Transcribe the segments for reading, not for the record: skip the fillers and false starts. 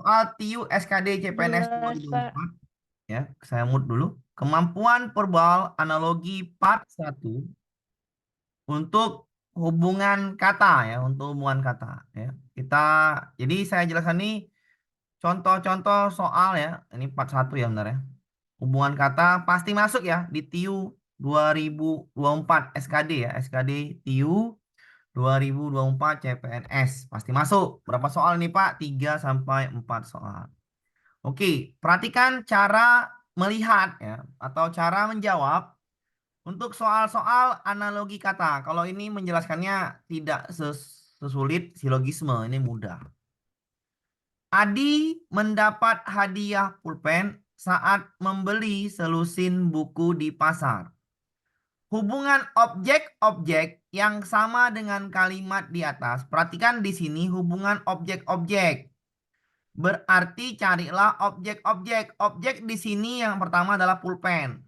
soal TIU SKD CPNS Jelas, Pak. 2004 ya. Saya mood dulu. Kemampuan verbal analogi part 1 untuk hubungan kata ya, untuk hubungan kata ya. Kita jadi saya jelaskan nih contoh-contoh soal ya. Ini part 1 ya benar ya. Hubungan kata pasti masuk ya di TIU 2024 SKD ya, SKD TIU 2024 CPNS pasti masuk. Berapa soal nih Pak? 3 sampai 4 soal. Oke, perhatikan cara melihat ya atau cara menjawab untuk soal-soal analogi kata. Kalau ini menjelaskannya tidak sesulit silogisme, ini mudah. Adi mendapat hadiah pulpen saat membeli selusin buku di pasar. Hubungan objek-objek yang sama dengan kalimat di atas. Perhatikan di sini hubungan objek-objek. Berarti carilah objek-objek. Objek di sini yang pertama adalah pulpen.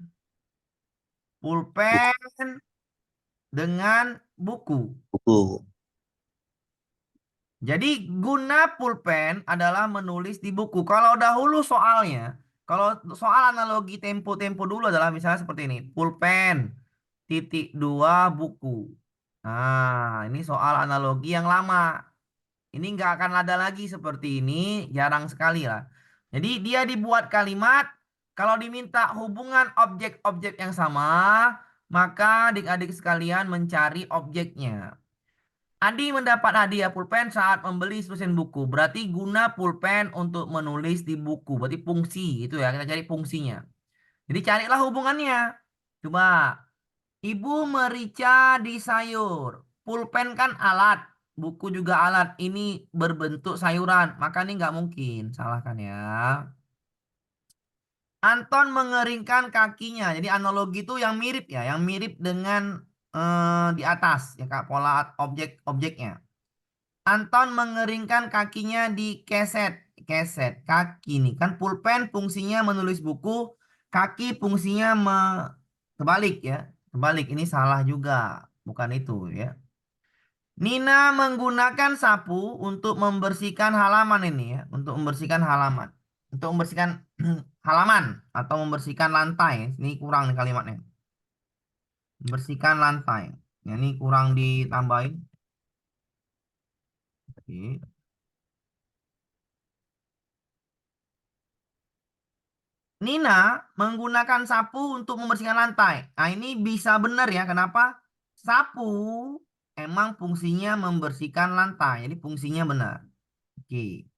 Pulpen dengan buku. Buku. Jadi guna pulpen adalah menulis di buku. Kalau dahulu soalnya, kalau soal analogi tempo-tempo dulu adalah misalnya seperti ini. Pulpen, titik dua buku. Nah, ini soal analogi yang lama. Ini nggak akan ada lagi seperti ini, jarang sekali lah. Jadi dia dibuat kalimat, kalau diminta hubungan objek-objek yang sama, maka adik-adik sekalian mencari objeknya. Adi mendapat hadiah pulpen saat membeli selusin buku. Berarti guna pulpen untuk menulis di buku. Berarti fungsi itu ya, kita cari fungsinya. Jadi carilah hubungannya. Coba, ibu merica di sayur. Pulpen kan alat, buku juga alat. Ini berbentuk sayuran, maka ini nggak mungkin. Salah kan ya? Anton mengeringkan kakinya. Jadi analogi itu yang mirip ya, yang mirip dengan di atas ya Kak, pola objek-objeknya. Anton mengeringkan kakinya di keset. Keset, kaki nih. Kan pulpen fungsinya menulis buku, kaki fungsinya terbalik ya. Terbalik, ini salah juga. Bukan itu ya. Nina menggunakan sapu untuk membersihkan halaman ini ya. Untuk membersihkan halaman. Untuk membersihkan halaman atau membersihkan lantai. Ini kurang nih kalimatnya. Membersihkan lantai. Ya, ini kurang ditambahin. Oke. Nina menggunakan sapu untuk membersihkan lantai. Nah, ini bisa benar ya. Kenapa? Sapu emang fungsinya membersihkan lantai. Jadi fungsinya benar. Oke.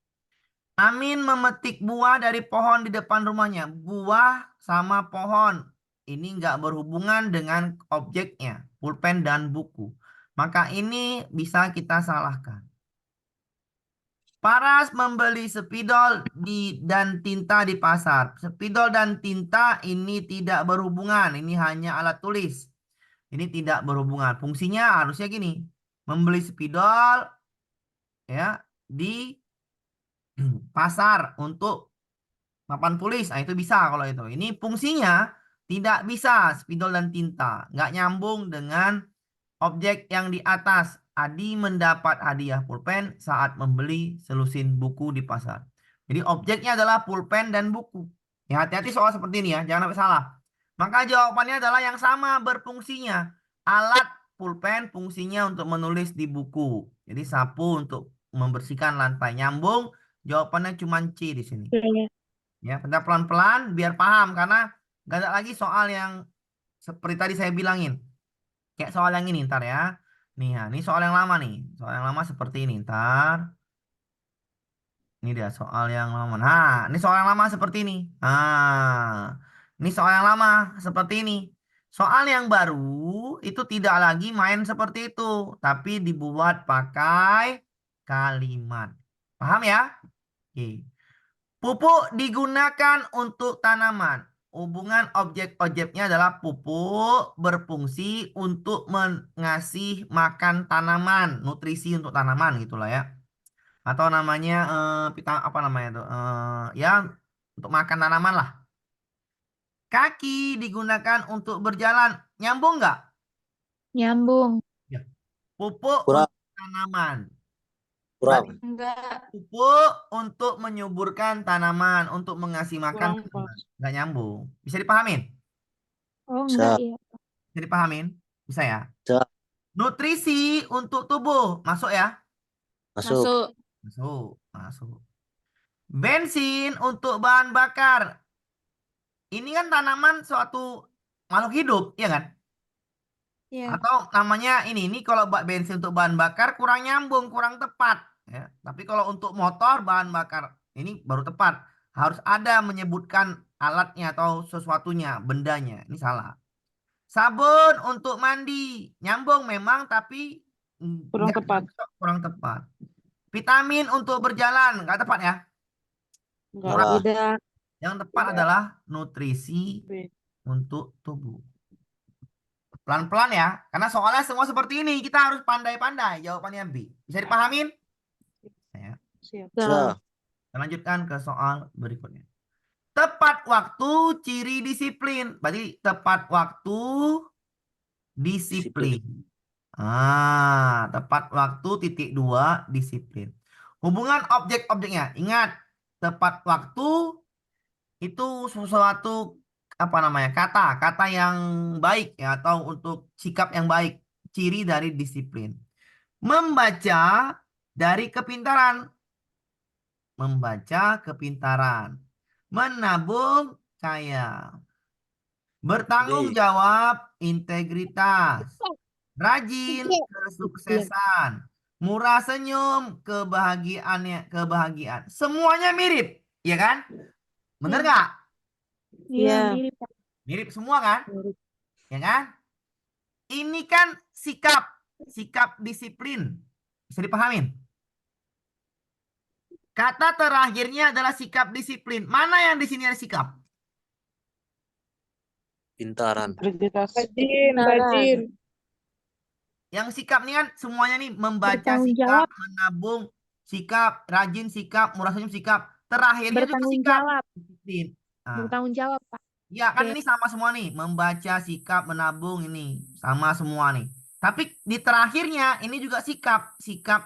Amin memetik buah dari pohon di depan rumahnya. Buah sama pohon. Ini nggak berhubungan dengan objeknya. Pulpen dan buku. Maka ini bisa kita salahkan. Paras membeli spidol dan tinta di pasar. Spidol dan tinta ini tidak berhubungan. Ini hanya alat tulis. Ini tidak berhubungan. Fungsinya harusnya gini. Membeli spidol ya di pasar untuk papan tulis. Nah, itu bisa kalau itu. Ini fungsinya tidak bisa spidol dan tinta. Nggak nyambung dengan objek yang di atas. Adi mendapat hadiah pulpen saat membeli selusin buku di pasar. Jadi objeknya adalah pulpen dan buku. Ya, hati-hati soal seperti ini ya, jangan sampai salah. Maka jawabannya adalah yang sama berfungsinya. Alat pulpen fungsinya untuk menulis di buku. Jadi sapu untuk membersihkan lantai. Nyambung, jawabannya cuma C di sini. Iya. Ya, kita pelan-pelan biar paham karena gak ada lagi soal yang seperti tadi saya bilangin. Kayak soal yang ini ntar ya. Nih ya, ini soal yang lama nih. Soal yang lama seperti ini ntar. Ini dia soal yang lama. Nah, ini soal yang lama seperti ini. Nah, ini soal yang lama seperti ini. Soal yang baru itu tidak lagi main seperti itu, tapi dibuat pakai kalimat. Paham ya? Oke. Pupuk digunakan untuk tanaman. Hubungan objek-objeknya adalah pupuk berfungsi untuk mengasih makan tanaman, nutrisi untuk tanaman gitulah ya. Atau namanya apa namanya tuh? Ya untuk makan tanaman lah. Kaki digunakan untuk berjalan. Nyambung nggak? Nyambung. Ya. Pupuk Kurang. untuk tanaman. Kurang. Enggak. Pupuk untuk menyuburkan tanaman, untuk mengasih makan Kurang, Pak. tanaman. Nggak nyambung. Bisa dipahamin? Oh, enggak Bisa. ya. Bisa dipahamin? Bisa ya? Bisa. Nutrisi untuk tubuh. Masuk ya? Masuk. Masuk. Masuk. Masuk. Bensin untuk bahan bakar. Ini kan tanaman suatu makhluk hidup, ya kan? Iya. Atau namanya ini kalau bensin untuk bahan bakar kurang nyambung, kurang tepat. Ya. Tapi kalau untuk motor bahan bakar ini baru tepat. Harus ada menyebutkan alatnya atau sesuatunya, bendanya. Ini salah. Sabun untuk mandi. Nyambung memang tapi Kurang nggak tepat. cocok, kurang tepat. Vitamin untuk berjalan. Nggak tepat ya. Enggak. Kurang. Salah. Tidak. Yang tepat adalah nutrisi B. untuk tubuh. Pelan-pelan ya, karena soalnya semua seperti ini. Kita harus pandai-pandai. Jawabannya B. Bisa dipahamin? Ya. Siap. Bisa. Kita lanjutkan ke soal berikutnya. Tepat waktu, ciri disiplin. Berarti tepat waktu, disiplin. Tepat waktu titik dua, disiplin. Hubungan objek-objeknya. Ingat, tepat waktu itu sesuatu apa namanya? Kata yang baik ya atau untuk sikap yang baik, ciri dari disiplin. Membaca dari kepintaran. Membaca kepintaran. Menabung kaya. Bertanggung D. jawab integritas. Rajin kesuksesan. Murah senyum kebahagiaan. Semuanya mirip, ya kan? Bener Iya. nggak? Iya, Iya. mirip, Pak. Mirip semua kan? Mirip. Ya kan? Ini kan sikap disiplin. Bisa dipahamin? Kata terakhirnya adalah sikap disiplin. Mana yang di sini ada sikap? Pintaran. Integritas. Bajin. Yang sikap ini kan semuanya nih membaca Bertanggung sikap, jawab. menabung sikap, rajin sikap, murah senyum sikap. Terakhirnya juga Bertanggung sikap. jawab. Disiplin. Nah, Bertanggung jawab, Pak. ya kan Oke. ini sama semua nih. Membaca sikap, menabung ini sama semua nih. Tapi di terakhirnya ini juga sikap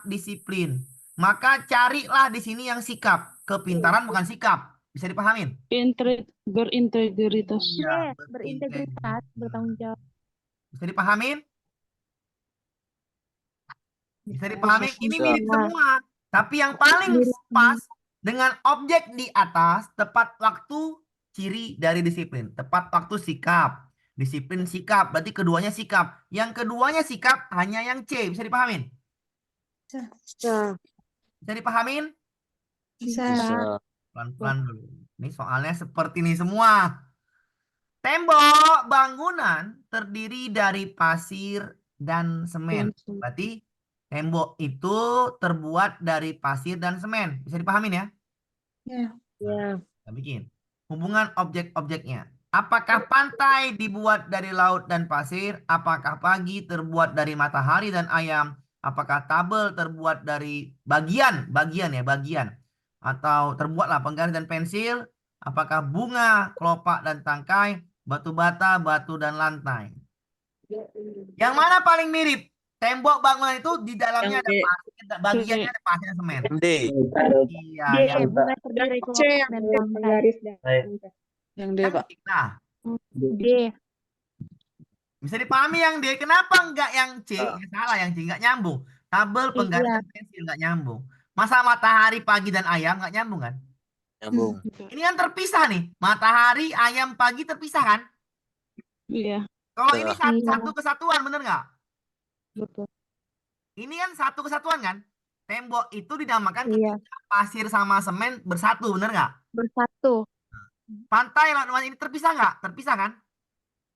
disiplin. Maka carilah di sini yang sikap. Kepintaran bukan sikap. Bisa dipahamin? Berintegritas. Iya, Berintegritas, bertanggung jawab. Bisa dipahamin? Bisa Bisa. dipahami? Ini Bisa. mirip semua. Tapi yang paling Mirip. pas dengan objek di atas, tepat waktu, ciri dari disiplin. Tepat waktu sikap. Disiplin sikap. Berarti keduanya sikap. Yang keduanya sikap hanya yang C. Bisa dipahamin? Bisa. Bisa dipahamin? Bisa. Bisa. Pelan-pelan dulu. Ini soalnya seperti ini semua. Tembok bangunan terdiri dari pasir dan semen. Berarti tembok itu terbuat dari pasir dan semen. Bisa dipahamin ya? Ya. Nah, kita bikin. Hubungan objek-objeknya. Apakah pantai dibuat dari laut dan pasir? Apakah pagi terbuat dari matahari dan ayam? Apakah tabel terbuat dari bagian? Atau terbuatlah penggaris dan pensil? Apakah bunga, kelopak dan tangkai? Batu bata, batu dan lantai. Yang mana paling mirip? Tembok bangunan itu di dalamnya Yang ada D. pasir, bagiannya ada pasir dan semen. D. Iya, D. yang Bunga terdiri C kelopak yang dan lantai. Yang D, Pak. cantik. Nah, D. bisa dipahami yang D. Kenapa enggak yang C? Ah. Ya, salah yang C, enggak nyambung. Tabel, penggaris, Iya. dan pensil enggak nyambung. Masa matahari, pagi, dan ayam enggak nyambung kan? Nyambung. Ini kan terpisah nih. Matahari, ayam, pagi terpisah kan? Iya. Kalau ini Iya. satu kesatuan, bener nggak? Betul. Ini kan satu kesatuan kan? Tembok itu dinamakan Iya. ketika pasir sama semen bersatu, bener nggak? Bersatu. Pantai laut ini terpisah nggak? Terpisah kan?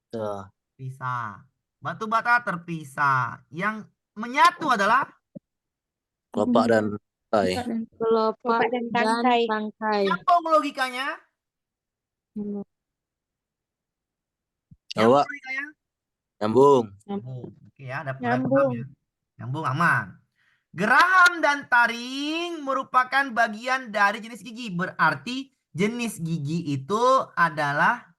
Bisa. Pisah. Batu bata terpisah. Yang menyatu adalah Kelopak dan tangkai. Kelopak dan tangkai. nyambung logikanya. Awak. Logikanya. Nyambung. Oke ya, ada Nyambung. ya. Nyambung aman. Geraham dan taring merupakan bagian dari jenis gigi. Berarti jenis gigi itu adalah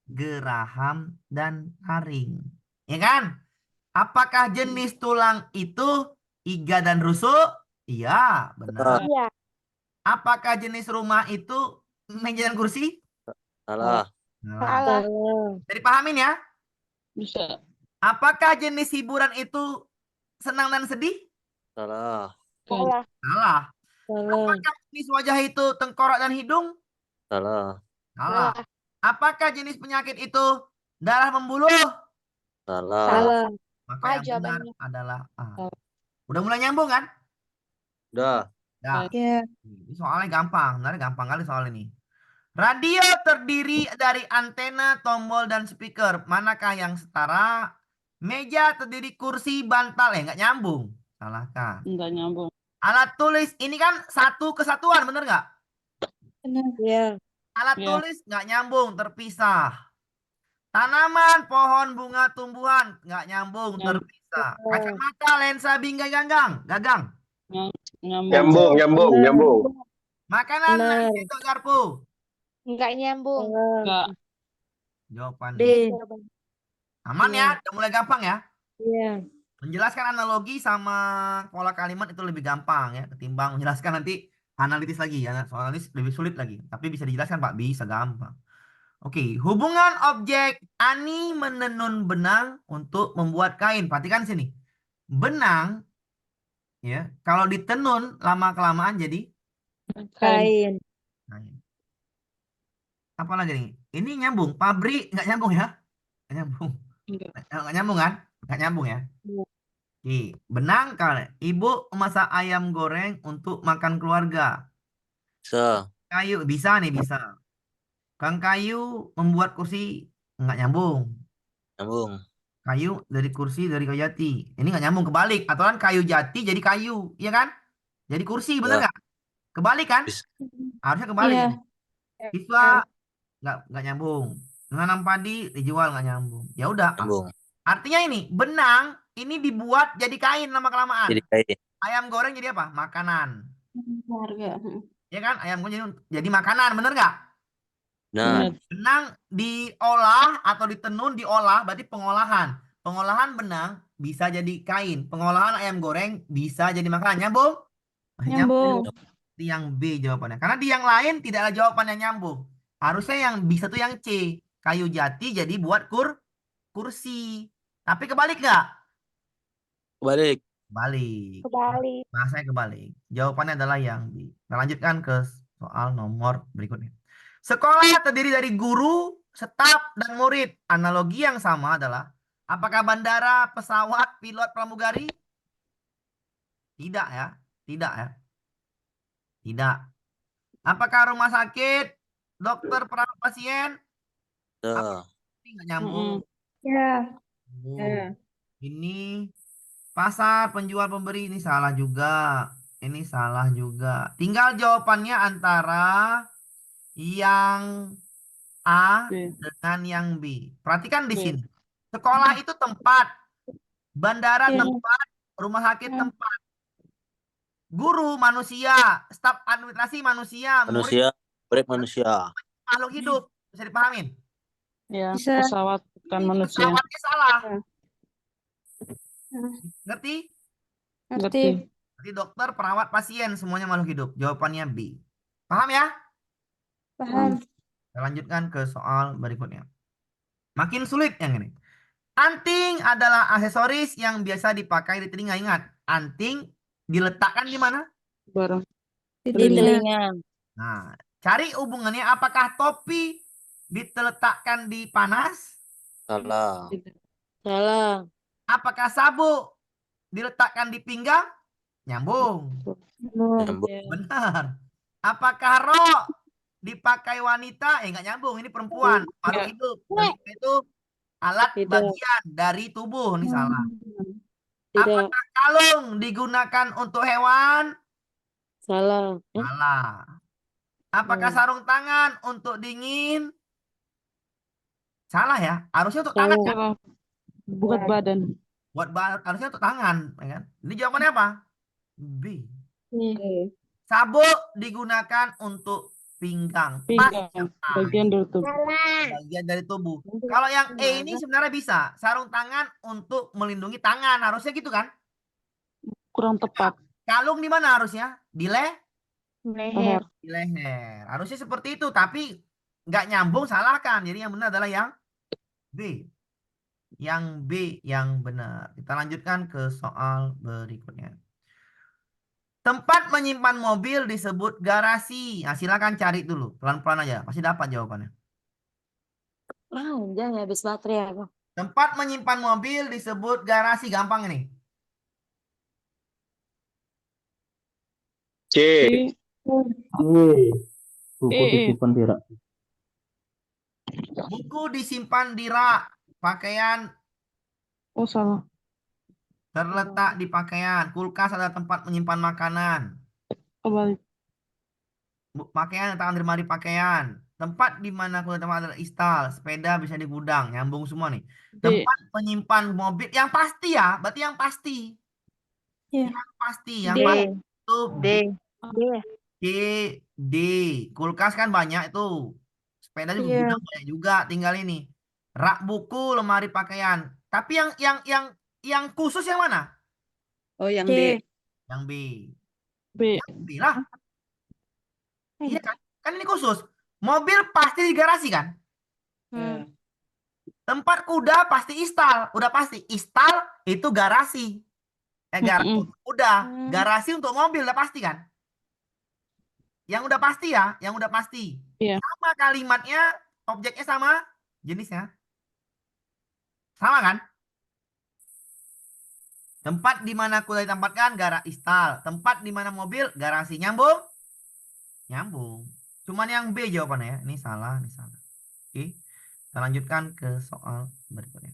geraham dan taring. Ya kan? Apakah jenis tulang itu iga dan rusuk? Iya, benar. Salah. Iya. Apakah jenis rumah itu meja dan kursi? Salah. Salah. Salah. Jadi pahamin ya. Bisa. Apakah jenis hiburan itu senang dan sedih? Salah. Salah. Salah. Salah. Apakah jenis wajah itu tengkorak dan hidung? Salah. Salah. Apakah jenis penyakit itu darah membuluh? Salah. Salah. Maka A yang benar jawabannya. adalah A. Salah. Udah mulai nyambung kan? Udah. Ya. Ya. Ini soalnya gampang. Benar gampang kali soal ini. Radio terdiri dari antena, tombol, dan speaker. Manakah yang setara? Meja terdiri kursi, bantal. Nggak nyambung. Salahkan. Enggak nyambung. Alat tulis ini kan satu kesatuan, bener nggak? Benar. Ya. Alat Iya. tulis nggak nyambung, terpisah. Tanaman, pohon, bunga, tumbuhan nggak nyambung, Nyambung. terpisah. Kacamata, lensa, bingkai, gagang. Nyambung. Nyambung. Makanan, Benar. nasi, atau garpu. Enggak nyambung. Enggak. Jawaban D. D. Aman ya, udah mulai gampang ya. Iya. Menjelaskan analogi sama pola kalimat itu lebih gampang ya ketimbang menjelaskan nanti analitis lagi ya. Soal analitis lebih sulit lagi. Tapi bisa dijelaskan Pak, bisa gampang. Oke, hubungan objek Ani menenun benang untuk membuat kain. Perhatikan sini. Benang ya, kalau ditenun lama-kelamaan jadi Kain. kain. Apa lagi nih? Ini nyambung. Pabrik nggak nyambung ya? Nggak nyambung. Enggak. Nggak nyambung kan? Nggak nyambung ya? Iya. Oke, benang kan. Ibu memasak ayam goreng untuk makan keluarga. Bisa. Kayu bisa nih bisa. Kang kayu membuat kursi nggak nyambung. Nyambung. Kayu dari kursi dari kayu jati. Ini nggak nyambung kebalik. Aturan kayu jati jadi kayu, iya kan? Jadi kursi bener Ya. nggak? Kebalik kan? Bisa. Harusnya kebalik. Iya. Ini. Siswa nggak nyambung. Menanam padi dijual nggak nyambung. Ya udah. Nyambung. Artinya ini benang ini dibuat jadi kain lama kelamaan. Jadi kain. Ayam goreng jadi apa? Makanan. Harga. Ya kan? Ayam goreng jadi makanan, bener nggak? Nah. Benang diolah atau ditenun diolah berarti pengolahan. Pengolahan benang bisa jadi kain. Pengolahan ayam goreng bisa jadi makanan. Nyambung? Nyambung. Di yang B jawabannya. Karena di yang lain tidak ada jawaban yang nyambung. Harusnya yang bisa tuh yang C. Kayu jati jadi buat kursi. Tapi kebalik nggak? Balik. Balik. Kebalik. Bahasanya kebalik. Jawabannya adalah yang B. Kita lanjutkan ke soal nomor berikutnya. Sekolah terdiri dari guru, staf, dan murid. Analogi yang sama adalah apakah bandara, pesawat, pilot, pramugari? Tidak ya. Tidak ya. Tidak. Apakah rumah sakit, dokter, perawat pasien? Bisa. Ini nggak nyambung. Ya. Nyambung. Ini pasar, penjual, pemberi. Ini salah juga. Ini salah juga. Tinggal jawabannya antara yang A B. dengan yang B. Perhatikan di B. sini. Sekolah itu tempat, bandara Ya. tempat, rumah sakit tempat. Guru manusia, staf administrasi manusia, murid Manusia. Murid manusia. makhluk hidup. Bisa dipahamin? Ya, Bisa. pesawat bukan manusia. Pesawatnya salah. Ya. Ngerti? Ngerti. Berarti dokter, perawat, pasien semuanya makhluk hidup. Jawabannya B. Paham ya? Paham. Kita lanjutkan ke soal berikutnya. Makin sulit yang ini. Anting adalah aksesoris yang biasa dipakai di telinga. Ingat, anting diletakkan di mana? Barang. Di Telinga. telinga. Nah, cari hubungannya apakah topi diletakkan di panas? Salah. Salah. Apakah sabuk diletakkan di pinggang? Nyambung. Nyambung. Benar. Apakah rok dipakai wanita? Nggak nyambung. Ini perempuan. Makhluk hidup. Telinga itu alat Tidak. bagian dari tubuh. Ini salah. Tidak. Apakah kalung digunakan untuk hewan? Salah. Salah. Apakah sarung tangan untuk dingin? Salah ya. Harusnya untuk tangan. Salah. Kan? Salah. Buat badan. Harusnya untuk tangan. Ya kan? Ini jawabannya apa? B. Nih. Sabuk digunakan untuk pinggang. Pas Pinggang. ya, Pak. Bagian dari tubuh. Bagian dari tubuh. Kalau yang E ini sebenarnya bisa. Sarung tangan untuk melindungi tangan. Harusnya gitu kan? Kurang tepat. Kalung di mana harusnya? Leher. Di leher. Harusnya seperti itu, tapi nggak nyambung, salahkan. Jadi yang benar adalah yang B. Yang B yang benar. Kita lanjutkan ke soal berikutnya. Tempat menyimpan mobil disebut garasi. Nah, silakan cari dulu. Pelan-pelan aja. Pasti dapat jawabannya. Jangan habis baterai aku. Tempat menyimpan mobil disebut garasi. Gampang ini. C. Buku titipan Tira. Buku disimpan di rak. Pakaian Oh, salah. terletak di pakaian. Kulkas adalah tempat menyimpan makanan. Kembali. Pakaian letakkan di lemari pakaian. Tempat di mana kulit tempat adalah istal. Sepeda bisa di gudang. Nyambung semua nih. D. Tempat menyimpan mobil. Yang pasti ya. Berarti yang pasti. Iya. Yang pasti. Yang D. pasti itu D. D. C, D. Kulkas kan banyak itu. Sepeda juga Iya. gudang banyak juga. Tinggal ini. Rak buku, lemari pakaian. Tapi yang khusus yang mana? Oh, yang C. D. Yang B. B. Yang B lah. Iya kan? Kan ini khusus. Mobil pasti di garasi kan? Ya. Tempat kuda pasti istal. Udah pasti. Istal itu garasi. Garasi Mm-mm. untuk kuda. Hmm. Garasi untuk mobil udah pasti kan? Yang udah pasti ya. Yang udah pasti. Iya. Sama kalimatnya. Objeknya sama. Jenisnya. Sama kan? Tempat di mana kuda ditempatkan garasi istal. Tempat di mana mobil garasi. Nyambung? Nyambung. Cuman yang B jawabannya ya. Ini salah, ini salah. Oke. Kita lanjutkan ke soal berikutnya.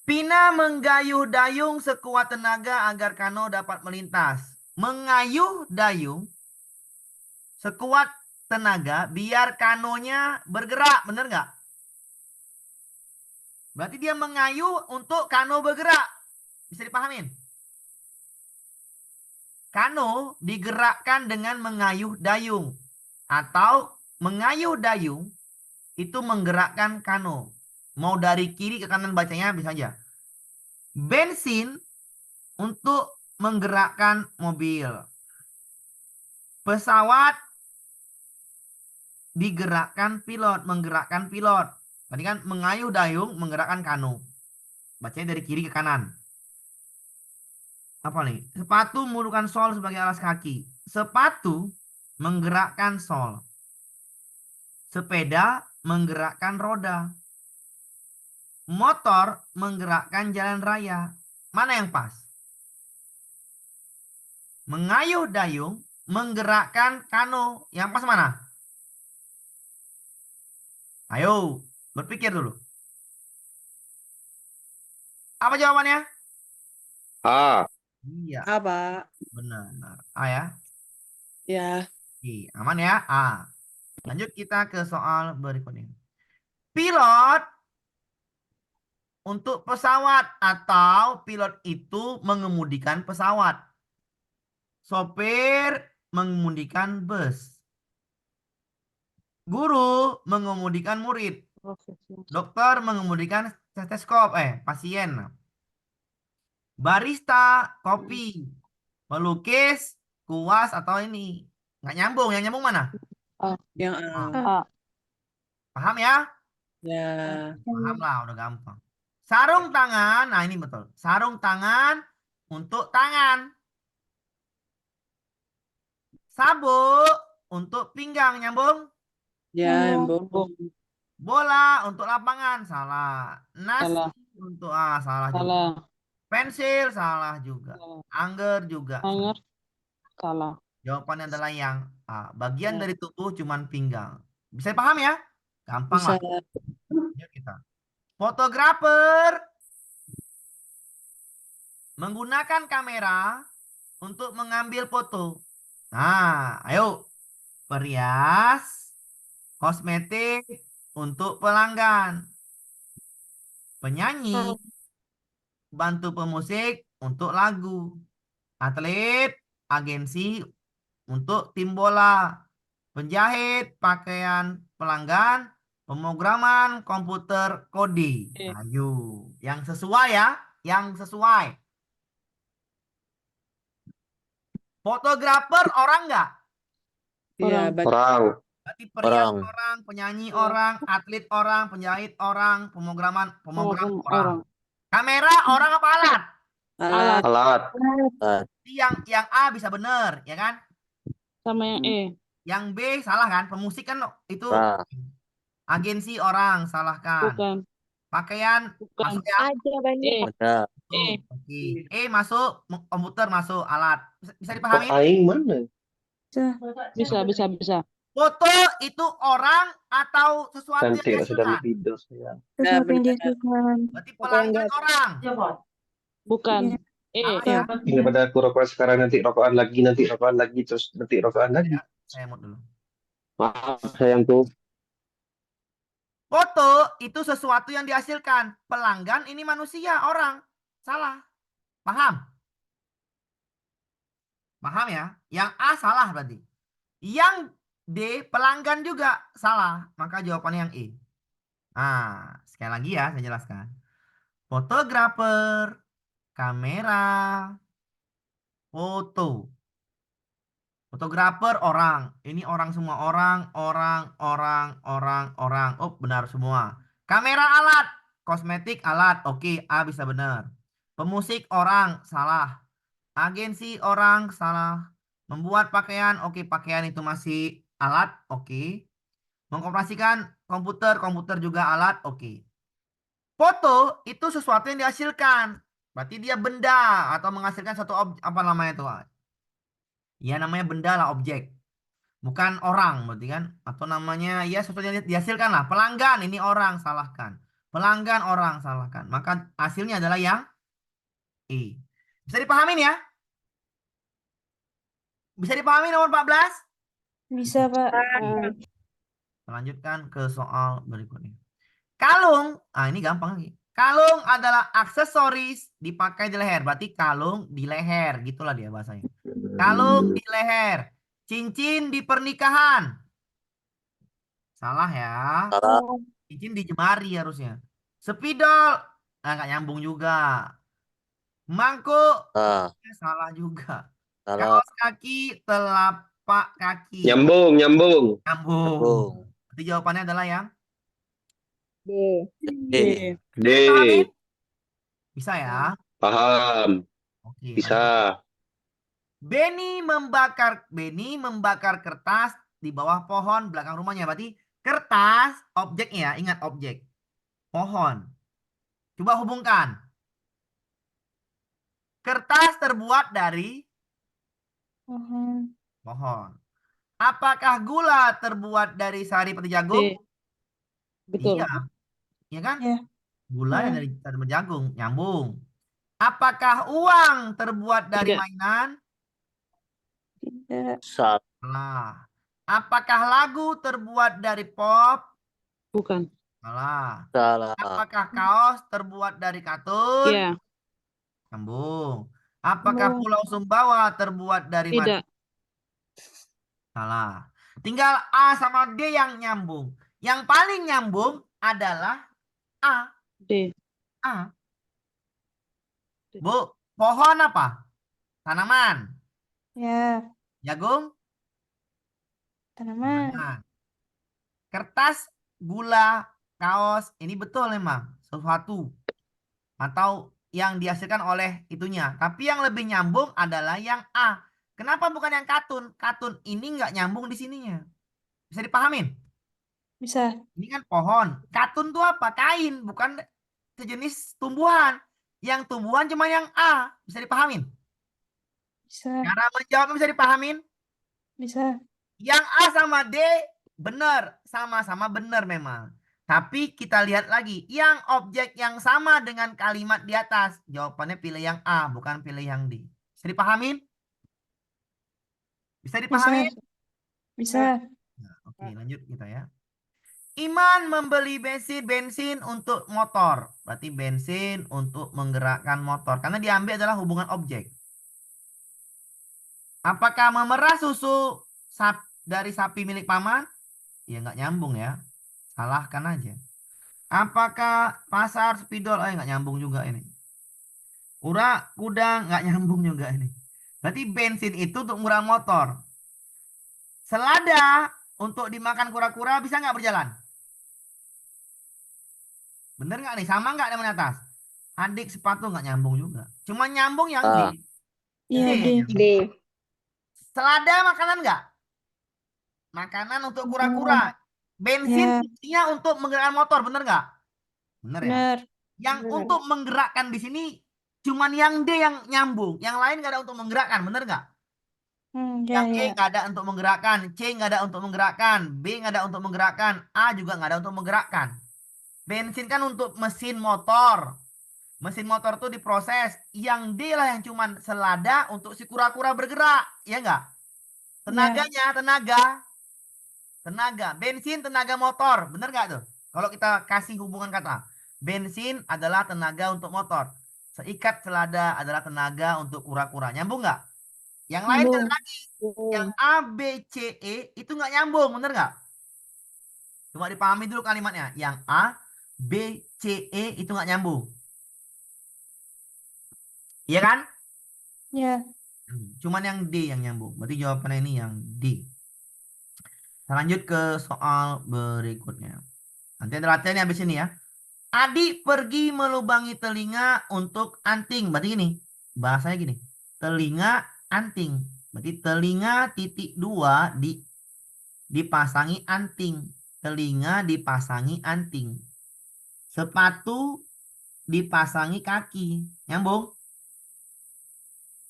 Pina menggayuh dayung sekuat tenaga agar kano dapat melintas. Mengayuh dayung sekuat tenaga biar kanonya bergerak. Bener nggak? Berarti dia mengayuh untuk kano bergerak. Bisa dipahamin? Kano digerakkan dengan mengayuh dayung. Atau mengayuh dayung itu menggerakkan kano. Mau dari kiri ke kanan bacanya bisa aja. Bensin untuk menggerakkan mobil. Pesawat digerakkan pilot, menggerakkan pilot. Tadi kan mengayuh dayung, menggerakkan kano. Bacanya dari kiri ke kanan. Apa nih? Sepatu menggunakan sol sebagai alas kaki. Sepatu menggerakkan sol. Sepeda menggerakkan roda. Motor menggerakkan jalan raya. Mana yang pas? Mengayuh dayung, menggerakkan kano. Yang pas mana? Ayo, berpikir dulu. Apa jawabannya? A. Iya, Apa? benar. A ya. Ya. Aman ya? A. Lanjut kita ke soal berikutnya. Pilot untuk pesawat atau pilot itu mengemudikan pesawat. Sopir mengemudikan bus. Guru mengemudikan murid. Dokter mengemudikan stetoskop, pasien. Barista kopi. Pelukis kuas atau ini. Nggak nyambung, yang nyambung mana? Yang A. A. Paham ya? Ya. Paham lah, udah gampang. Sarung tangan, nah ini betul. Sarung tangan untuk tangan. Sabuk untuk pinggang, nyambung. Ya, nyambung. Bola untuk lapangan, salah. Nasi Salah. untuk salah juga. Salah. Pensil, salah juga. Salah. Angger juga. Anger. Salah. Jawabannya adalah yang A. Bagian Ya. dari tubuh cuman pinggang. Bisa paham ya? Gampang Bisa. lah. Yuk kita. Fotografer menggunakan kamera untuk mengambil foto. Nah, ayo. Perias, kosmetik untuk pelanggan. Penyanyi, bantu pemusik untuk lagu. Atlet, agensi untuk tim bola. Penjahit, pakaian pelanggan. Pemrograman komputer kode. Oke. Ayo, yang sesuai ya, yang sesuai. Fotografer orang nggak? Iya, Orang. betul. Orang. Berarti perias Orang. orang, penyanyi Iya. orang, atlet orang, penjahit orang, pemogram Pemotong orang. orang. Kamera orang apa alat? Alat. Alat. Jadi yang A bisa bener, ya kan? Sama yang E. Yang B salah kan? Pemusik kan itu Nah. agensi orang, salahkan. Bukan. Pakaian Bukan. masuk ya? Aja banyak. E. Ada. E. Oke. Masuk, komputer masuk, alat. Bisa Kok dipahami? aing mana? Bisa. Foto itu orang atau sesuatu yang Cantik sedang dihasilkan? tidur saya. Ya, Sesuatu yang benar. dihasilkan. Berarti pelanggan orang. Bukan. E. Salah ya? Daripada aku rokok sekarang nanti rokokan lagi terus nanti rokokan lagi. Saya mute dulu. Maaf sayangku. Foto itu sesuatu yang dihasilkan. Pelanggan ini manusia, orang. Salah. Paham? Paham ya? Yang A salah berarti. Yang D pelanggan juga salah. Maka jawabannya yang E. Nah, sekali lagi ya saya jelaskan. Fotografer, kamera, foto. Fotografer orang. Ini orang semua orang. Oh, benar semua. Kamera alat. Kosmetik alat. Oke, A bisa benar. Pemusik orang. Salah. Agensi orang. Salah. Membuat pakaian. Oke, pakaian itu masih alat. Oke. Mengoperasikan komputer. Komputer juga alat. Oke. Foto itu sesuatu yang dihasilkan. Berarti dia benda atau menghasilkan satu apa namanya itu? Ya namanya benda lah, objek. Bukan orang berarti kan. Atau namanya ya sesuatu yang dihasilkan lah. Pelanggan ini orang, salahkan. Pelanggan orang, salahkan. Maka hasilnya adalah yang E. Bisa dipahamin ya? Bisa dipahami nomor 14? Bisa, Pak. Melanjutkan ke soal berikutnya. Kalung, ini gampang lagi. Kalung adalah aksesoris dipakai di leher. Berarti kalung di leher, gitulah dia bahasanya. Kalung di leher. Cincin di pernikahan. Salah ya. Salah. Cincin di jemari harusnya. Spidol. Nggak nyambung juga. Mangkuk. Nah. Salah juga. Salah. Kaos kaki, telapak kaki. Nyambung. Nyambung. Nyambung. Berarti jawabannya adalah yang D. D. D. Dipahamin? Bisa ya? Paham. Oke. Bisa. Benny membakar kertas di bawah pohon belakang rumahnya. Berarti kertas objeknya ya, ingat objek. Pohon. Coba hubungkan. Kertas terbuat dari pohon. Apakah gula terbuat dari sari peti jagung? D. Betul. Iya. Iya kan? Iya. Gula Iya. dari sari peti jagung. Nyambung. Apakah uang terbuat dari Tidak. mainan? Tidak. Salah. Apakah lagu terbuat dari pop? Bukan. Salah. Salah. Apakah kaos terbuat dari katun? Iya. Nyambung. Apakah Nyambung. Pulau Sumbawa terbuat dari Tidak. Salah. Tinggal A sama D yang nyambung. Yang paling nyambung adalah A. D. A. Bu, pohon apa? Tanaman. Ya. Jagung? Tanaman. Tanaman. Kertas, gula, kaos. Ini betul memang. Sesuatu. Atau yang dihasilkan oleh itunya. Tapi yang lebih nyambung adalah yang A. Kenapa bukan yang katun? Katun ini nggak nyambung di sininya. Bisa dipahamin? Bisa. Ini kan pohon. Katun itu apa? Kain, bukan sejenis tumbuhan. Yang tumbuhan cuma yang A. Bisa dipahamin? Bisa. Cara menjawabnya bisa dipahamin? Bisa. Yang A sama D benar. Sama-sama benar memang. Tapi kita lihat lagi. Yang objek yang sama dengan kalimat di atas. Jawabannya pilih yang A, bukan pilih yang D. Bisa dipahamin? Bisa Bisa. dipahami? Bisa. Nah, oke, lanjut kita ya. Iman membeli bensin untuk motor. Berarti bensin untuk menggerakkan motor. Karena diambil adalah hubungan objek. Apakah memerah susu dari sapi milik paman? Ya nggak nyambung ya. Salahkan aja. Apakah pasar spidol? Nggak nyambung juga ini. Ura kuda nggak nyambung juga ini. Berarti bensin itu untuk menggerakkan motor. Selada untuk dimakan kura-kura bisa nggak berjalan? Bener nggak nih? Sama nggak dengan atas? Adik sepatu nggak nyambung juga. Cuma nyambung yang D. A. Iya, D D. yang nyambung. D. Selada makanan nggak? Makanan untuk kura-kura. Bensin Ya, fungsinya untuk menggerakkan motor, bener nggak? Bener ya. benar. Yang Bener. untuk menggerakkan di sini cuman yang D yang nyambung. Yang lain nggak ada untuk menggerakkan, bener nggak? Ya, Yang E ya. nggak ada untuk menggerakkan, C nggak ada untuk menggerakkan, B nggak ada untuk menggerakkan, A juga nggak ada untuk menggerakkan. Bensin kan untuk mesin motor. Mesin motor tuh diproses. Yang D lah yang cuman selada untuk si kura-kura bergerak, ya nggak? Tenaganya, tenaga. Bensin tenaga motor, bener nggak tuh? Kalau kita kasih hubungan kata, bensin adalah tenaga untuk motor. Seikat selada adalah tenaga untuk kura-kura. Nyambung nggak? Yang lain nggak ada Nyambung. lagi. Yang A, B, C, E itu nggak nyambung, bener nggak? Cuma dipahami dulu kalimatnya. Yang A, B, C, E itu nggak nyambung. Iya kan? Ya. Cuman yang D yang nyambung. Berarti jawabannya ini yang D. Kita lanjut ke soal berikutnya. Nanti ada latihannya habis ini ya. Adik pergi melubangi telinga untuk anting. Berarti gini. Bahasanya gini. Telinga anting. Berarti telinga titik dua dipasangi anting. Telinga dipasangi anting. Sepatu dipasangi kaki. Nyambung?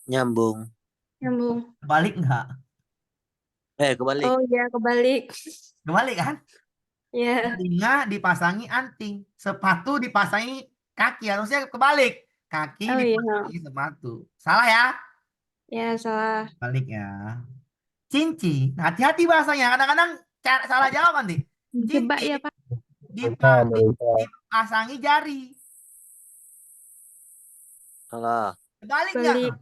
Nyambung. Nyambung. Balik nggak? Kebalik. Oh ya, kebalik. Kebalik kan? Ya, Telinga dipasangi anting. Sepatu dipasangi kaki. Harusnya kebalik. Kaki oh iya. dipasangi sepatu. Salah ya? Ya, salah. Balik ya. Cincin. Hati-hati bahasanya. Kadang-kadang salah jawab nanti. Coba Cincin ya, Pak. dipasangi jari. Salah. Kebalik nggak? Balik.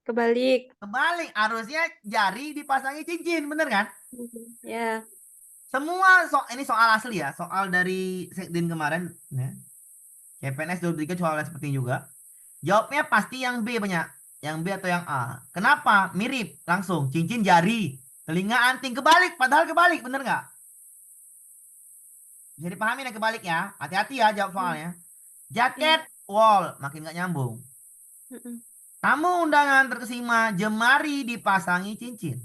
Kebalik. Kebalik. Harusnya jari dipasangi cincin. Bener kan? Ya. Semua ini soal asli ya. Soal dari Sekdin kemarin. Ya. CPNS 23 soal seperti ini juga. Jawabnya pasti yang B banyak. Yang B atau yang A. Kenapa? Mirip. Langsung. Cincin jari. Telinga anting. Kebalik. Padahal kebalik. Bener nggak? Bisa dipahami nih kebalik ya. Hati-hati ya jawab soalnya. Jaket. Wall. Makin nggak nyambung. Mm-mm. Tamu undangan terkesima. Jemari dipasangi cincin.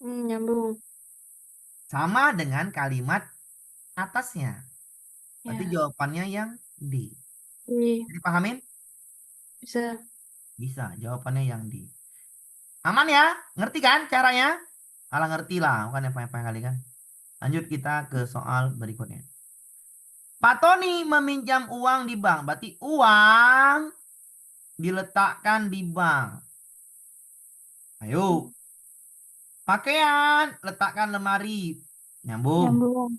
Nyambung. Sama dengan kalimat atasnya. Berarti Ya. jawabannya yang D. Iya, Bisa dipahamin? bisa. Bisa. Jawabannya yang D. Aman ya? Ngerti kan caranya? Alah ngerti lah. Bukan yang payah kali kan. Lanjut kita ke soal berikutnya. Pak Tony meminjam uang di bank. Berarti uang diletakkan di bank. Ayo. Pakaian letakkan lemari. Nyambung. Nyambung.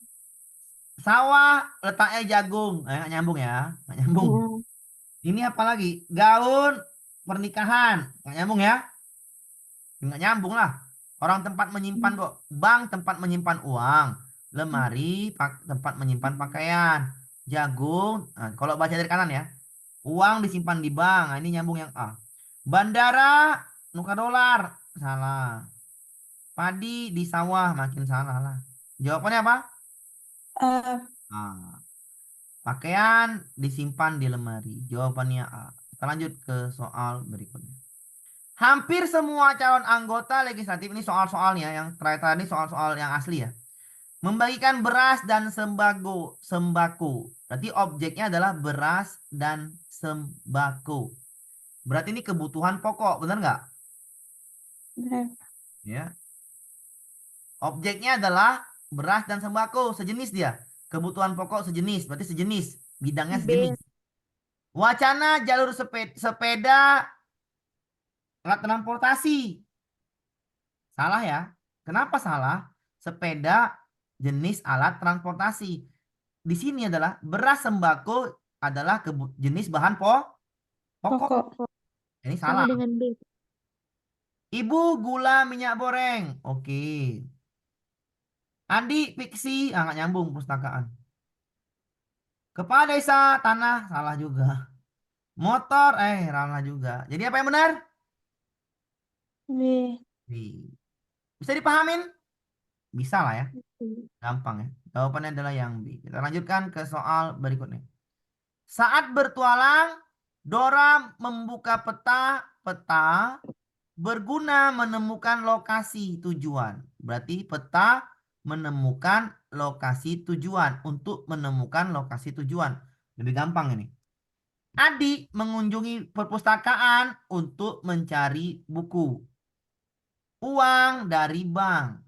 Sawah letaknya jagung. Nggak nyambung ya. Nggak nyambung. Hmm. Ini apa lagi? Gaun pernikahan. Nggak nyambung ya. Nggak nyambung lah. Orang tempat menyimpan kok. Bank tempat menyimpan uang. Lemari tempat menyimpan pakaian. Jagung. Nah, kalau baca dari kanan ya. Uang disimpan di bank. Nah, ini nyambung yang A. Bandara nukar dolar. Salah. Padi di sawah. Makin salah lah. Jawabannya apa? A. Pakaian disimpan di lemari. Jawabannya A. Kita lanjut ke soal berikutnya. Hampir semua calon anggota legislatif ini soal-soalnya yang terakhir ini soal-soal yang asli ya. Membagikan beras dan sembako. Berarti objeknya adalah beras dan sembako. Berarti ini kebutuhan pokok, benar nggak? Benar. Ya. Objeknya adalah beras dan sembako, sejenis dia. Kebutuhan pokok sejenis, berarti sejenis. Bidangnya B. sejenis. Wacana jalur sepeda alat transportasi. Salah ya. Kenapa salah? Sepeda jenis alat transportasi. Di sini adalah beras sembako adalah jenis bahan pokok. Pokok. Ini Sama salah. dengan B. Ibu gula minyak goreng. Oke. Adik fiksi. Nggak nyambung pustakaan. Kepala desa tanah. Salah juga. Motor. Salah juga. Jadi apa yang benar? B. B. Bisa dipahamin? Bisa lah ya. Gampang ya. Jawabannya adalah yang B. Kita lanjutkan ke soal berikutnya. Saat bertualang, Dora membuka peta berguna menemukan lokasi tujuan. Berarti peta menemukan lokasi tujuan. Untuk menemukan lokasi tujuan. Lebih gampang ini. Adik mengunjungi perpustakaan untuk mencari buku. Uang dari bank.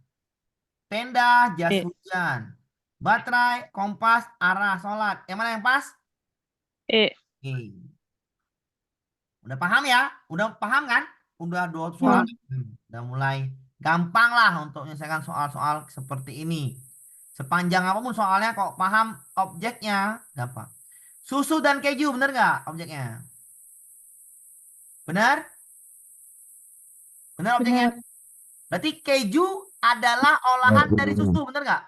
Tenda, jas E. hujan. Baterai, kompas, arah sholat. Yang mana yang pas? E. Oke. Udah paham ya? Udah paham kan? Udah 2 soal. Udah mulai gampang lah untuk menyelesaikan soal-soal seperti ini. Sepanjang apapun soalnya kok paham objeknya, gampang. Susu dan keju, bener nggak objeknya? Bener? Bener objeknya? Benar. Berarti keju adalah olahan dari susu, bener nggak?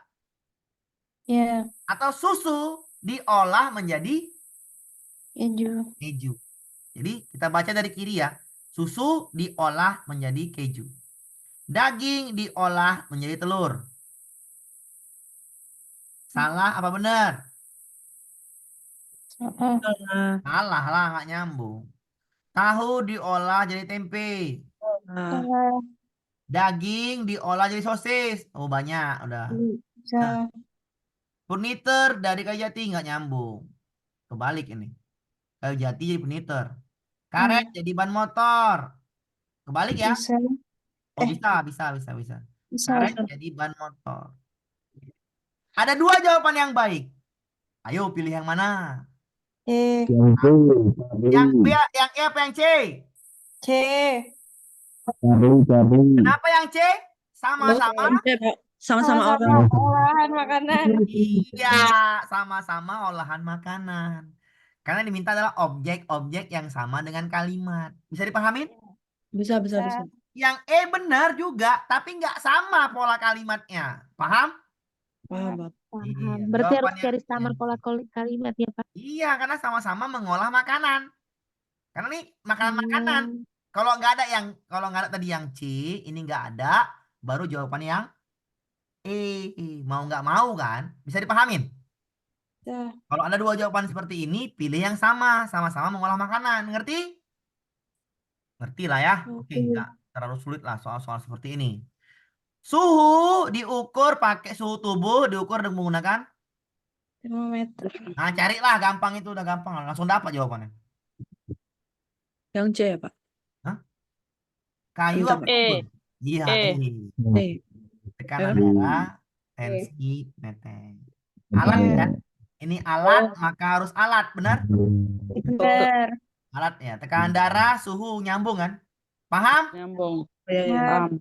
Ya. Atau susu diolah menjadi Keju. keju. Jadi kita baca dari kiri ya. Susu diolah menjadi keju. Daging diolah menjadi telur. Salah apa benar? Salah. Salah lah, nggak nyambung. Tahu diolah jadi tempe. Salah. Daging diolah jadi sosis. Oh banyak, udah. Salah. Furnitur dari kayu jati nggak nyambung. Kebalik ini. Kayu jati jadi furnitur. Karet jadi ban motor. Kebalik ya? Bisa. Oh Eh. bisa. Bisa. Karet jadi ban motor. Ada 2 jawaban yang baik. Ayo pilih yang mana? E. Yang B, yang E apa yang C? C. Kenapa yang C? Sama-sama? Sama-sama orang. Olahan makanan. Iya, sama-sama olahan makanan. Karena diminta adalah objek-objek yang sama dengan kalimat. Bisa dipahamin? Bisa. Yang E benar juga, tapi nggak sama pola kalimatnya. Paham? Paham. Iya, Paham. Berarti harus jawabannya cari samar yang pola kalimat ya, Pak. Iya, karena sama-sama mengolah makanan. Karena ini makanan-makanan. Kalau nggak ada tadi yang C, ini nggak ada, baru jawabannya yang E. Mau nggak mau kan? Bisa dipahamin? Bisa. Kalau ada 2 jawaban seperti ini, pilih yang sama-sama mengolah makanan. Ngerti? Ngerti lah ya. Oke, nggak terlalu sulit lah soal-soal seperti ini. Suhu diukur pakai suhu tubuh diukur dengan menggunakan. Termometer. Nah, carilah gampang itu udah gampang, langsung dapat jawabannya. Yang C ya, Pak? Hah? Kayu Bentar, apa Pak. ukur? Iya, E. E. tekanan Eh. darah, tensi, neteng. Alat ya. Ini alat, maka harus alat, benar? Benar. Alat ya. Tekanan darah, suhu nyambung kan? Paham? Nyambung. Ya. Paham.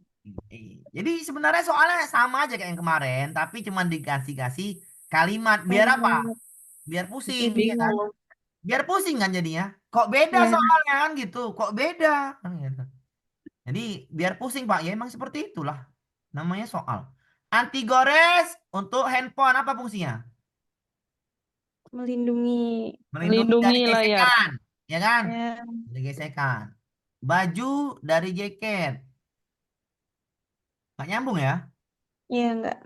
Jadi sebenarnya soalnya sama aja kayak yang kemarin, tapi cuma dikasih kalimat. Biar apa? Biar pusing, ya kan? Bingung. Biar pusing kan jadinya. Kok beda Ya. soalnya kan gitu? Kok beda? Kan gitu. Jadi biar pusing Pak, ya emang seperti itulah. Namanya soal. Anti gores untuk handphone apa fungsinya? Melindungi. Melindungi dari layar. gesekan, ya kan? Ya. Dari gesekan. Baju dari jaket. Nggak nyambung ya? Iya enggak.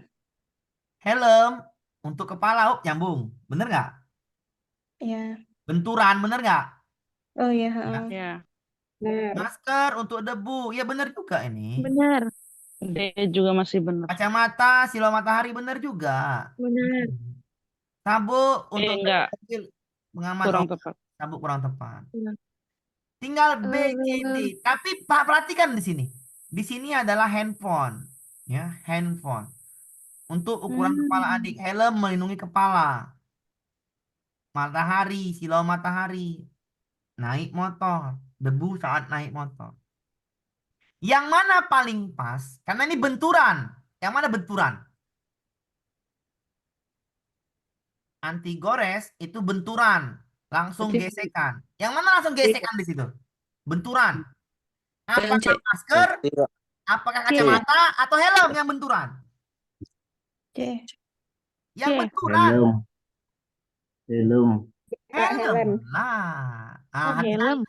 Helm untuk kepala, oh, nyambung. Bener nggak? Ya. Benturan, bener nggak? Oh ya. Ya. Benar. Masker untuk debu, ya bener juga ini. Benar. D juga masih benar. Kacamata silau matahari, bener juga. Benar. Sabuk untuk enggak. pengaman, Kurang oh, tepat. sabuk kurang tepat. Iya. Tinggal B, C, D. Tapi Pak perhatikan di sini. Di sini adalah handphone, ya, handphone. Untuk ukuran kepala adik, helm melindungi kepala. Matahari, silau matahari. Naik motor, debu saat naik motor. Yang mana paling pas? Karena ini benturan. Yang mana benturan? Anti gores itu benturan, langsung Oke. gesekan. Yang mana langsung gesekan di situ? Benturan. Yang C. Apakah masker, Tidak. apakah kacamata, atau helm yang benturan? C. Yang C. benturan. Helm. Helm lah. Oh, Hati-hati. helm.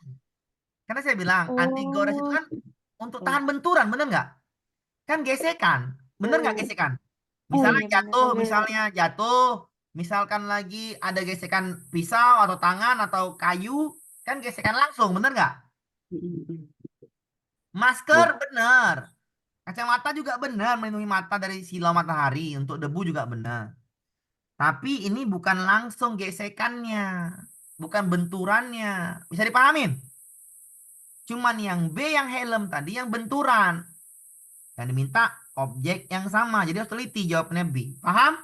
Karena saya bilang anti gores itu kan untuk Oh. tahan benturan, bener nggak? Kan gesekan, bener nggak gesekan? Misalnya iya, jatuh, bener. misalnya jatuh, misalkan lagi ada gesekan pisau atau tangan atau kayu, kan gesekan langsung, bener nggak? Mm-mm. Masker bener, kacamata juga bener melindungi mata dari silau matahari, untuk debu juga benar. Tapi ini bukan langsung gesekannya, bukan benturannya. Bisa dipahamin? Cuman yang B yang helm tadi yang benturan. Yang diminta objek yang sama. Jadi harus teliti jawabannya B. Paham?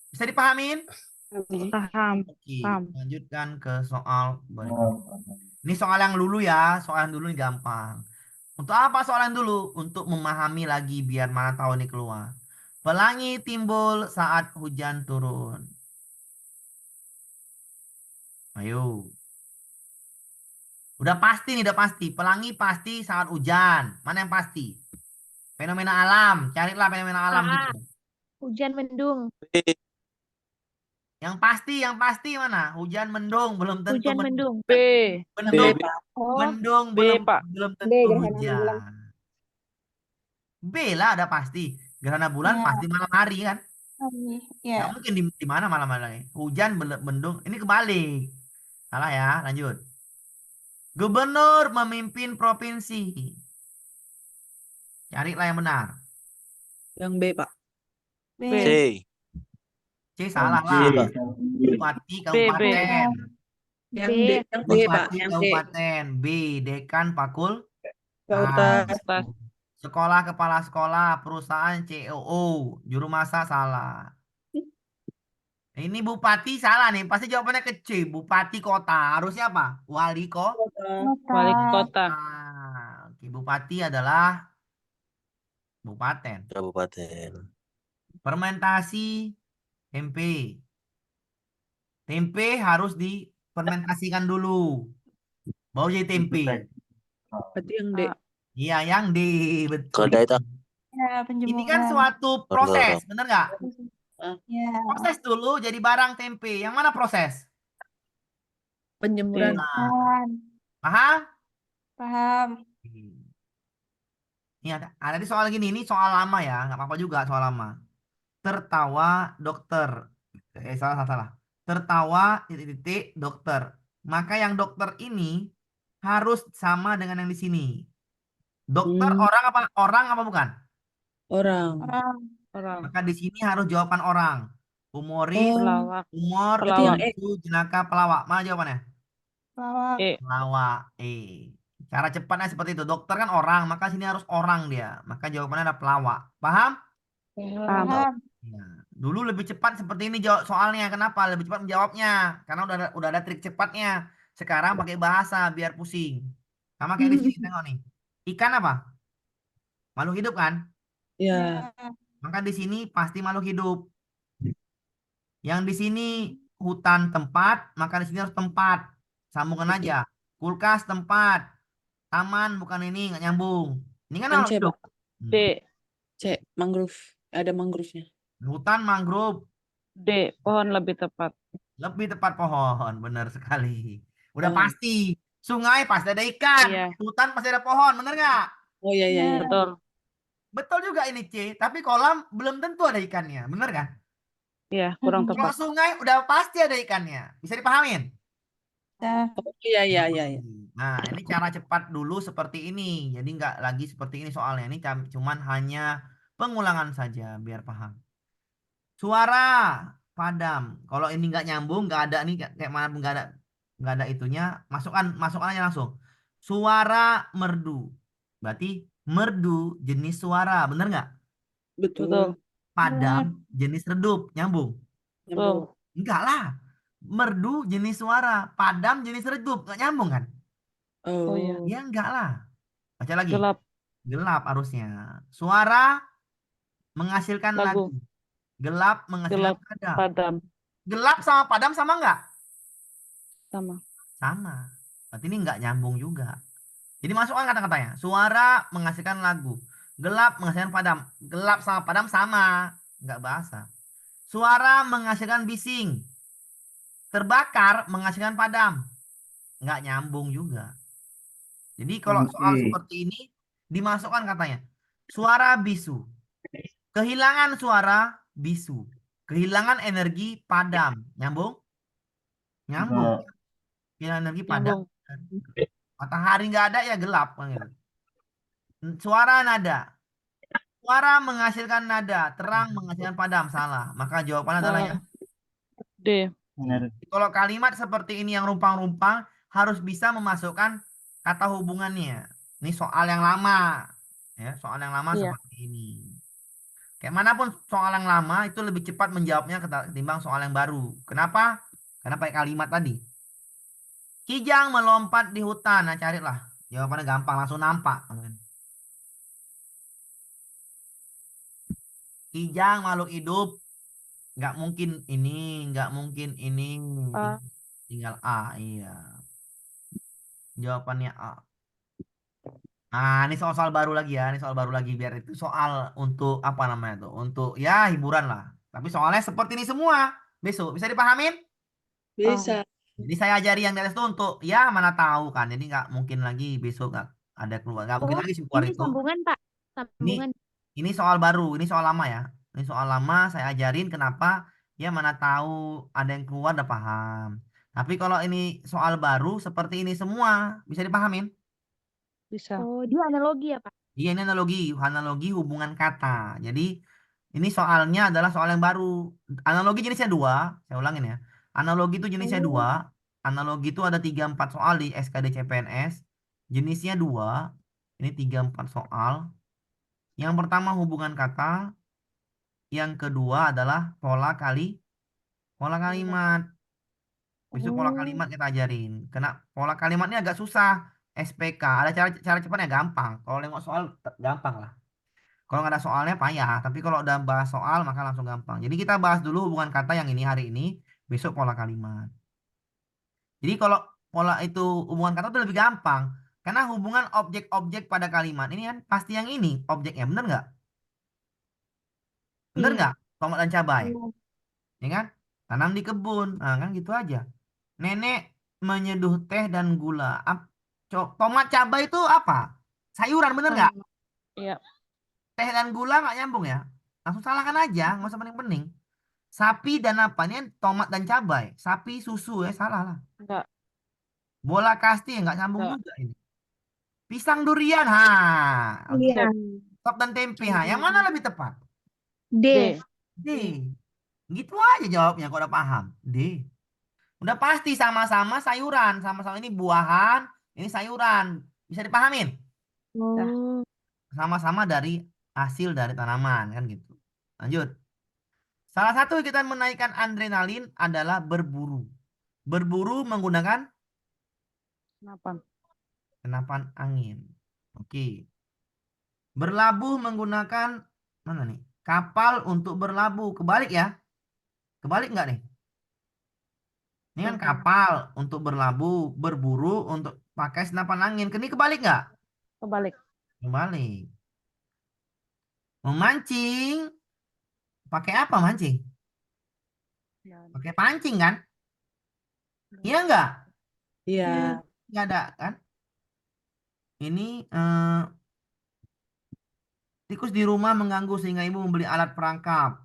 Bisa dipahamin? Paham. Oke, Paham. lanjutkan ke soal berikutnya. Ini soal yang dulu ya. Soal yang dulu ini gampang. Untuk apa soal yang dulu? Untuk memahami lagi biar mana tahu ini keluar. Pelangi timbul saat hujan turun. Ayo. Udah pasti nih, udah pasti. Pelangi pasti saat hujan. Mana yang pasti? Fenomena alam. Carilah fenomena alam A. gitu. Hujan mendung. Yang pasti mana? Hujan mendung, belum tentu Hujan mendung. B. mendung, B, Pak. Oh, mendung B, belum Pak. belum B, tentu gerhana hujan. bulan. B lah ada pasti. Gerhana bulan Ya, pasti malam hari kan? ya. Nggak mungkin di mana malam hari. Hujan mendung. Ini kebalik. Salah ya, lanjut. Gubernur memimpin provinsi. Carilah yang benar. Yang B, Pak. B. B. C. C salah C, lah. Pak. Bupati B. kabupaten. Yang B. D, yang D, Pak. Bupati Yang D. kabupaten. B. Dekan Fakultas. fakultas. Sekolah kepala sekolah. Perusahaan COO. Juru masak salah. Ini bupati salah nih. Pasti jawabannya ke C. Bupati kota. Harusnya apa? Wali kota. Wali Kota. kota. Oke, bupati adalah bupaten. Kabupaten. Fermentasi tempe. Tempe harus difermentasikan dulu. Baru jadi tempe. Berarti yang D. A. Iya, yang D. Betul. Kada itu. Ya, Ini kan penjemuran. suatu proses, bener nggak? Ya, Proses dulu jadi barang tempe. Yang mana proses? Penjemuran. kan. Paham? Paham. Ini ada di soal gini. Ini soal lama ya. Nggak apa-apa juga soal lama. Tertawa dokter. Salah, salah, salah. Tertawa titik-titik dokter. Maka yang dokter ini harus sama dengan yang di sini. Dokter orang apa bukan? Orang. Orang. Orang. Maka di sini harus jawaban orang. Humoris, Oh, Pelawak. humor, berarti yang E. lucu, jenaka, pelawak. Mana jawabannya? Pelawak. E. Pelawak. Cara cepatnya seperti itu. Dokter kan orang, maka sini harus orang dia. Maka jawabannya ada pelawak. Paham? Paham. Paham. Ya. Dulu lebih cepat seperti ini jawab soalnya. Kenapa? Lebih cepat menjawabnya. Karena udah ada trik cepatnya. Sekarang pakai bahasa biar pusing. Sama kayak di sini tengok nih. Ikan apa? Makhluk hidup kan? Ya. Maka di sini pasti makhluk hidup. Yang di sini hutan tempat, maka di sini harus tempat. Sambungan aja. Kulkas tempat. Taman bukan ini, nggak nyambung. Ini kan Yang makhluk C, hidup. Pak. D. C. Mangrove. Ada mangrove-nya. Hutan mangrove. D. Pohon lebih tepat. Lebih tepat pohon. Benar sekali. Udah Pohon. pasti. Sungai pasti ada ikan. Iya. Hutan pasti ada pohon. Bener nggak? Oh, iya, iya, iya. Betul. Betul juga ini C. Tapi kolam belum tentu ada ikannya. Bener kan? Iya, kurang Kalau tepat. sungai udah pasti ada ikannya. Bisa dipahamin? Ya. Oh, iya, iya, iya, iya. Nah, ini cara cepat dulu seperti ini. Jadi nggak lagi seperti ini soalnya. Ini cuman hanya pengulangan saja biar paham. Suara padam. Kalau ini nggak nyambung, nggak ada nih kayak mana pun nggak ada itunya. Masukkan aja langsung. Suara merdu. Berarti merdu jenis suara, bener nggak? Betul. Betul. Padam jenis redup, nyambung? Betul. Enggak lah. Merdu jenis suara, padam jenis redup, nggak nyambung kan? Oh, Oh, iya. Ya enggak lah. Baca lagi. Gelap. Gelap harusnya. Suara menghasilkan Lagu. lagu. Gelap menghasilkan Gelap. padam. Padam. Gelap sama padam sama enggak? Sama. Sama. Berarti ini enggak nyambung juga. Jadi masukkan kata-katanya. Suara menghasilkan lagu. Gelap menghasilkan padam. Gelap sama padam sama. Enggak bahasa. Suara menghasilkan bising. Terbakar menghasilkan padam. Enggak nyambung juga. Jadi kalau soal Oke. seperti ini dimasukkan katanya. Suara bisu. Kehilangan suara bisu. Kehilangan energi padam. Nyambung? Nyambung. Nah, Kehilangan energi padam. Nyambung. Matahari nggak ada ya gelap kan gitu. Suara nada. Suara menghasilkan nada, terang menghasilkan padam. Salah. Maka jawabannya adalah yang D. benar. kalau kalimat seperti ini yang rumpang-rumpang harus bisa memasukkan kata hubungannya. Ini soal yang lama. Ya, soal yang lama Iya. seperti ini. Kayak manapun soal yang lama itu lebih cepat menjawabnya ketimbang soal yang baru. Kenapa? Karena pakai kalimat tadi. Kijang melompat di hutan. Nah, carilah. Jawabannya gampang, langsung nampak. Kijang makhluk hidup. Nggak mungkin ini, nggak mungkin ini. A. Tinggal A, iya. Jawabannya A. Nah, ini soal-soal baru lagi ya. Ini soal baru lagi biar itu soal untuk apa namanya tuh? Untuk ya hiburan lah. Tapi soalnya seperti ini semua. Besok bisa dipahamin? Bisa. Jadi saya ajari yang di atas itu untuk ya mana tahu kan. Jadi nggak mungkin lagi besok nggak ada keluar. Nggak mungkin Oh, lagi sih keluar ini itu. sambungan, Pak. Ini Sambungan. ini soal baru. Ini soal lama ya. Ini soal lama saya ajarin kenapa ya mana tahu ada yang keluar udah paham. Tapi kalau ini soal baru seperti ini semua bisa dipahamin? Bisa. Oh, dia analogi ya, Pak? Iya ini analogi hubungan kata. Jadi ini soalnya adalah soal yang baru. Analogi jenisnya dua. Saya ulangin ya. Analogi itu jenisnya dua. Analogi itu ada 3-4 soal di SKD CPNS. Jenisnya dua. Ini 3-4 soal. Yang pertama hubungan kata. Yang kedua adalah pola kalimat. Besok pola kalimat kita ajarin. Karena pola kalimatnya agak susah. SPK. Ada cara cepatnya gampang. Kalau nengok soal gampang lah. Kalau nggak ada soalnya payah. Tapi kalau udah bahas soal maka langsung gampang. Jadi kita bahas dulu hubungan kata yang ini hari ini. Besok pola kalimat. Jadi kalau pola itu hubungan kata itu lebih gampang. Karena hubungan objek-objek pada kalimat ini kan pasti yang ini objeknya. Bener nggak? Bener Iya. nggak? Tomat dan cabai. Iya. Ya kan? Tanam di kebun. Nah kan gitu aja. Nenek menyeduh teh dan gula. Tomat cabai itu apa? Sayuran bener nggak? Iya. Teh dan gula nggak nyambung ya? Langsung salahkan aja, nggak usah pening-pening. Sapi dan apa? Ini kan tomat dan cabai. Sapi susu ya salah lah. Enggak. Bola kasti ya nggak nyambung Nggak. juga ini. Pisang durian, ha. Oke. Iya. Sop dan tempe, ha. Yang mana lebih tepat? D. D. D. Gitu aja jawabnya kalau udah paham. D. Udah pasti sama-sama sayuran, sama-sama ini buahan, ini sayuran. Bisa dipahamin? Oh. Sama-sama dari hasil dari tanaman kan gitu. Lanjut. Salah satu kita menaikkan adrenalin adalah berburu. Berburu menggunakan Kenapa? senapan angin. Oke. Berlabuh menggunakan mana nih? Kapal untuk berlabuh. Kebalik ya? Kebalik nggak nih? Ini kan kapal untuk berlabuh, berburu untuk pakai senapan angin. Ini kebalik nggak? Kebalik. Kebalik. Memancing. Pakai apa mancing? Pakai pancing kan? Iya nggak? Iya. Nggak ada kan? Ini tikus di rumah mengganggu sehingga ibu membeli alat perangkap.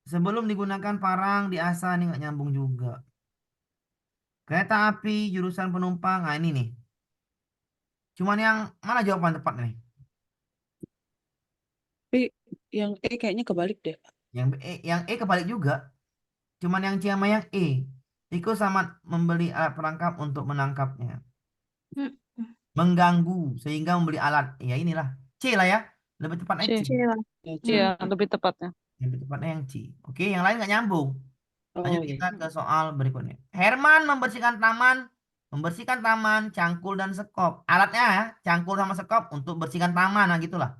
Sebelum digunakan parang diasah, ini nggak nyambung juga. Kereta api jurusan penumpang, nah ini nih. Cuman yang mana jawaban tepat nih? Tapi yang E kayaknya kebalik deh. Yang E kebalik juga. Cuman yang C sama yang E. Tikus sama membeli alat perangkap untuk menangkapnya. Mengganggu sehingga membeli alat. Ya inilah. C lah ya. Lebih tepatnya C. C. Iya, lebih tepatnya. Lebih tepatnya yang C. Oke, yang lain nggak nyambung. Oh Lanjut iya. kita ke soal berikutnya. Herman membersihkan taman, cangkul dan sekop. Alatnya ya, cangkul sama sekop untuk bersihkan taman, nah gitulah.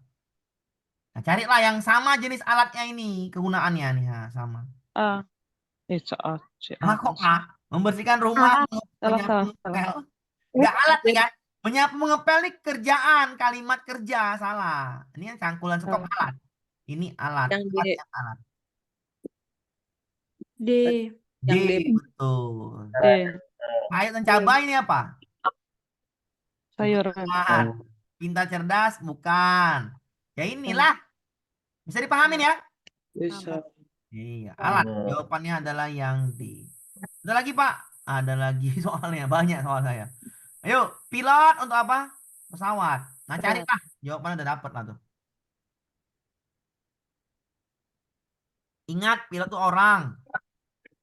Nah, carilah yang sama jenis alatnya ini, kegunaannya nih, nah, sama. A. A. C. Ah, kok A? Membersihkan rumah, menyapu Salah. mengepel. Nggak alat nih kan? Menyapu mengepel nih kerjaan, kalimat kerja, salah. Ini yang cangkul dan sekop alat. Ini alat, Yang D. alatnya alat. D. D, Yang D. betul. D. Sayur dan cabai ini apa? Sayuran. Bukan. Pintar cerdas, bukan. Ya inilah. Bisa dipahamin ya? Bisa. Iya, alat. Jawabannya adalah yang D. Ada lagi, Pak? Ada lagi soalnya. Banyak soal saya. Ayo, pilot untuk apa? Pesawat. Nah, carilah. Jawabannya udah dapet lah tuh. Ingat, pilot tuh orang.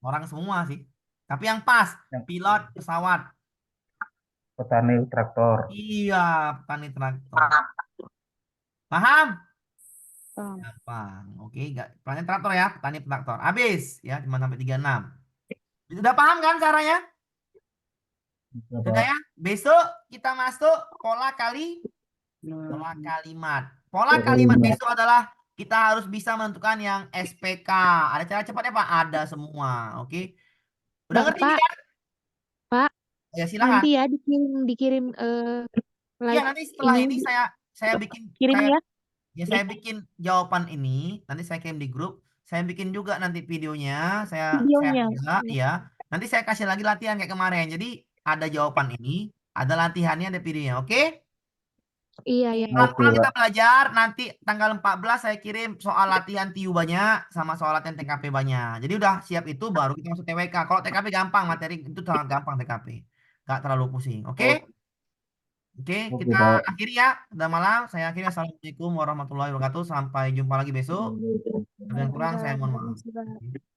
Orang semua sih. Tapi yang pas, pilot pesawat. Petani traktor. Iya, petani traktor. Paham? Paham. Gampang. Oke, petani traktor ya, petani traktor. Habis ya, cuma sampai 36. Udah paham kan caranya? Sudah ya? Besok kita masuk pola kalimat. Pola kalimat besok adalah kita harus bisa menentukan yang SPK. Ada cara cepatnya, Pak? Ada semua. Oke. Udah ngerti Bapak, kan? Pak, Ya, silakan. nanti ya dikirim Iya, live nanti setelah ini ini saya bikin kirim ya. saya bikin jawaban ini, nanti saya kirim di grup. Saya bikin juga nanti videonya, saya Videonya. juga, ya. Nanti saya kasih lagi latihan kayak kemarin. Jadi ada jawaban ini, ada latihannya, ada videonya. Oke? Iya, ya. Pelan-pelan kita belajar. Nanti tanggal 14 saya kirim soal latihan TIU banyak sama soal latihan TKP banyak. Jadi udah siap itu baru kita masuk TWK. Kalau TKP gampang, materi itu sangat gampang TKP. Gak terlalu pusing. Oke? Oke, Oke, kita Pak. akhiri ya. Udah malam. Saya akhiri. Assalamualaikum warahmatullahi wabarakatuh. Sampai jumpa lagi besok. Ada yang kurang, saya mohon maaf.